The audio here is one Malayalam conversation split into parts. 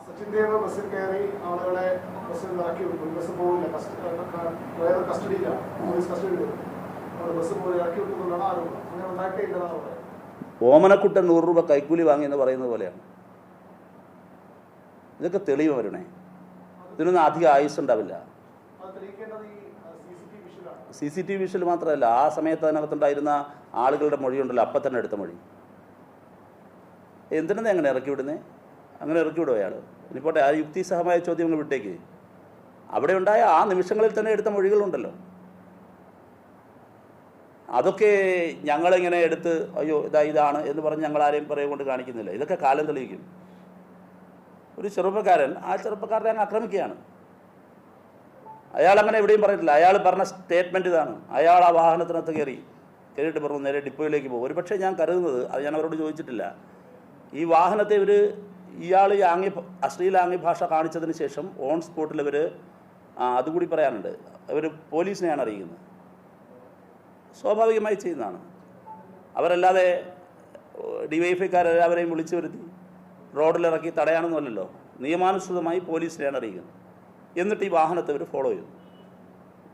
സച്ചിൻ ദേവ് ബസ്സിൽ കയറി ആളുകളെ ബസ്സിൽ ഇറക്കി വിട്ടു. ബസ് പോകില്ല, ഡ്രൈവർ കസ്റ്റഡിയിലാണ്, പോലീസ് കസ്റ്റഡിയിലാണ്. ബസ് പോയി ഇറക്കി വിട്ടു എന്നുള്ളതാണ് ആരോപണം. അങ്ങനെ ഉണ്ടായിട്ടേ ഇല്ലെന്നാണ് പറയുന്നത്. ഓമനക്കുട്ടൻ 100 രൂപ കൈക്കൂലി വാങ്ങി എന്ന് പറയുന്നത് പോലെയാണ്. ഇതൊക്കെ തെളിവ് വരണേ. ഇതിനൊന്നും അധികം ആയുസ് ഉണ്ടാവില്ല. CCTV വിഷ്വൽ മാത്രമല്ല, ആ സമയത്ത് അതിനകത്തുണ്ടായിരുന്ന ആളുകളുടെ മൊഴിയുണ്ടല്ലോ, അപ്പം തന്നെ എടുത്ത മൊഴി. എന്തിനാ അങ്ങനെ ഇറക്കി വിടുന്നേ? അങ്ങനെ ഇറക്കി വിടുമോ അയാൾ? ഇനിപ്പോട്ടെ, ആ യുക്തിസഹമായ ചോദ്യങ്ങൾ വിട്ടേക്ക്. അവിടെ ഉണ്ടായ ആ നിമിഷങ്ങളിൽ തന്നെ എടുത്ത മൊഴികളുണ്ടല്ലോ. അതൊക്കെ ഞങ്ങളിങ്ങനെ എടുത്ത് അയ്യോ ഇതാണ് എന്ന് പറഞ്ഞ് ഞങ്ങൾ ആരെയും പറയും കൊണ്ട് കാണിക്കുന്നില്ല. ഇതൊക്കെ കാലം തെളിയിക്കും. ഒരു ചെറുപ്പക്കാരൻ ആ ചെറുപ്പക്കാരനെ അങ്ങ് ആക്രമിക്കുകയാണ്. അയാൾ അങ്ങനെ എവിടെയും പറഞ്ഞിട്ടില്ല. അയാൾ പറഞ്ഞ സ്റ്റേറ്റ്മെൻറ്റ് ഇതാണ്. അയാൾ ആ വാഹനത്തിനകത്ത് കയറിയിട്ട് പറഞ്ഞു നേരെ ഡിപ്പോയിലേക്ക് പോകും. ഒരു പക്ഷേ ഞാൻ കരുതുന്നത്, അത് ഞാൻ അവരോട് ചോദിച്ചിട്ടില്ല, ഈ വാഹനത്തെ ഇയാൾ ഈ അശ്ലീല ആംഗ്യ ഭാഷ കാണിച്ചതിന് ശേഷം ഓൺ സ്പോട്ടിൽ അതുകൂടി പറയാനുണ്ട്, അവർ പോലീസിനെയാണ് അറിയിക്കുന്നത്. സ്വാഭാവികമായി ചെയ്യുന്നതാണ്. അവരല്ലാതെ ഡിവൈഎഫ്ഐക്കാരെല്ലാവരെയും വിളിച്ചു വരുത്തി റോഡിലിറക്കി തടയാനൊന്നുമല്ലല്ലോ. നിയമാനുസൃതമായി പോലീസിനെയാണ് അറിയിക്കുന്നത്. എന്നിട്ട് ഈ വാഹനത്തെ അവർ ഫോളോ ചെയ്തു.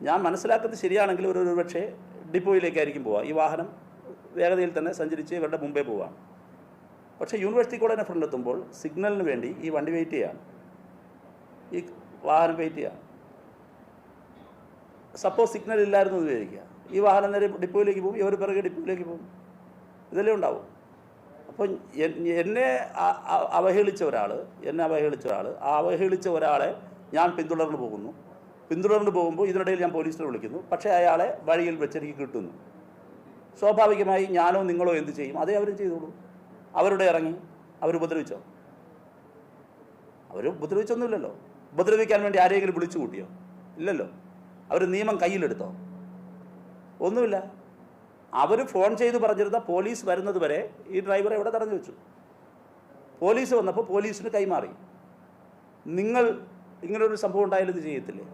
ഞാൻ മനസ്സിലാക്കുന്നത് ശരിയാണെങ്കിൽ ഒരു പക്ഷേ ഡിപ്പോയിലേക്കായിരിക്കും പോവുക. ഈ വാഹനം വേഗതയിൽ തന്നെ സഞ്ചരിച്ച് ഇവരുടെ മുമ്പേ പോവാം. പക്ഷേ യൂണിവേഴ്സിറ്റി കോളേജിന് ഫ്രണ്ടിലെത്തുമ്പോൾ സിഗ്നലിന് വേണ്ടി ഈ വണ്ടി വെയിറ്റ് ചെയ്യാണ്, ഈ വാഹനം വെയിറ്റ് ചെയ്യുക. സപ്പോസ് സിഗ്നൽ ഇല്ലായിരുന്നു എന്ന് വിചാരിക്കുക, ഈ വാഹനം നേരെ ഡിപ്പോയിലേക്ക് പോകും, ഇവർ പിറകെ ഡിപ്പോയിലേക്ക് പോകും. ഇതെല്ലാം ഉണ്ടാവും. അപ്പോൾ എന്നെ അവഹേളിച്ച ഒരാൾ ആ അവഹേളിച്ച ഒരാളെ ഞാൻ പിന്തുടർന്ന് പോകുമ്പോൾ ഇതിനിടയിൽ ഞാൻ പോലീസിനെ വിളിക്കുന്നു. പക്ഷേ അയാളെ വഴിയിൽ വെച്ചെനിക്ക് കിട്ടുന്നു. സ്വാഭാവികമായി ഞാനോ നിങ്ങളോ എന്ത് ചെയ്യും? അതേ അവരും ചെയ്തോളൂ. അവരുടെ ഇറങ്ങി അവരുപദ്രവിച്ചോ? അവർ ഉപദ്രവിച്ചൊന്നുമില്ലല്ലോ. ഉപദ്രവിക്കാൻ വേണ്ടി ആരെങ്കിലും വിളിച്ചു കൂട്ടിയോ? ഇല്ലല്ലോ. അവർ നിയമം കയ്യിലെടുത്തോ? ഒന്നുമില്ല. അവർ ഫോൺ ചെയ്ത് പറഞ്ഞിരുന്ന പോലീസ് വരുന്നത് വരെ ഈ ഡ്രൈവറെ ഇവിടെ തടഞ്ഞു വെച്ചു. പോലീസ് വന്നപ്പോൾ പോലീസിന് കൈമാറി. നിങ്ങൾ ഇങ്ങനൊരു സംഭവം ഉണ്ടായാലും ഇത് ചെയ്യത്തില്ലേ?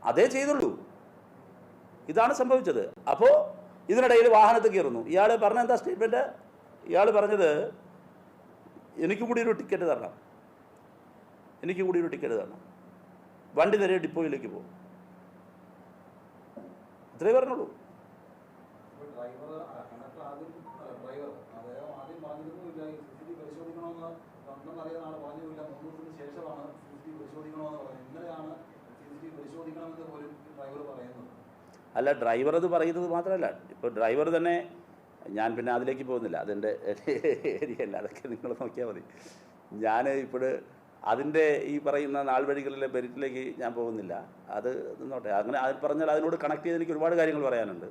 അതേ ചെയ്തുള്ളൂ. ഇതാണ് സംഭവിച്ചത്. അപ്പോൾ ഇതിനിടയിൽ വാഹനത്തിൽ കയറുന്നു. ഇയാൾ പറഞ്ഞ എന്താ സ്റ്റേറ്റ്മെൻറ്റ്? ഇയാൾ പറഞ്ഞത് എനിക്ക് കൂടി ഒരു ടിക്കറ്റ് തരണം, വണ്ടി നേരെ ഡിപ്പോയിലേക്ക് പോകും. ഇത്രേ പറഞ്ഞുള്ളൂ. അല്ല, ഡ്രൈവർ അത് പറയുന്നത് മാത്രമല്ല, ഇപ്പോൾ ഡ്രൈവർ തന്നെ, ഞാൻ പിന്നെ അതിലേക്ക് പോകുന്നില്ല, അതെൻ്റെ ഏരിയല്ല, അതൊക്കെ നിങ്ങൾ നോക്കിയാൽ മതി. ഞാൻ ഇപ്പോൾ അതിൻ്റെ ഈ പറയുന്ന നാൾവഴികളിലെ ബെരിറ്റിലേക്ക് ഞാൻ പോകുന്നില്ല. അത് നിന്നോട്ടെ. അങ്ങനെ അത് പറഞ്ഞാൽ അതിനോട് കണക്ട് ചെയ്ത് എനിക്ക് ഒരുപാട് കാര്യങ്ങൾ പറയാനുണ്ട്.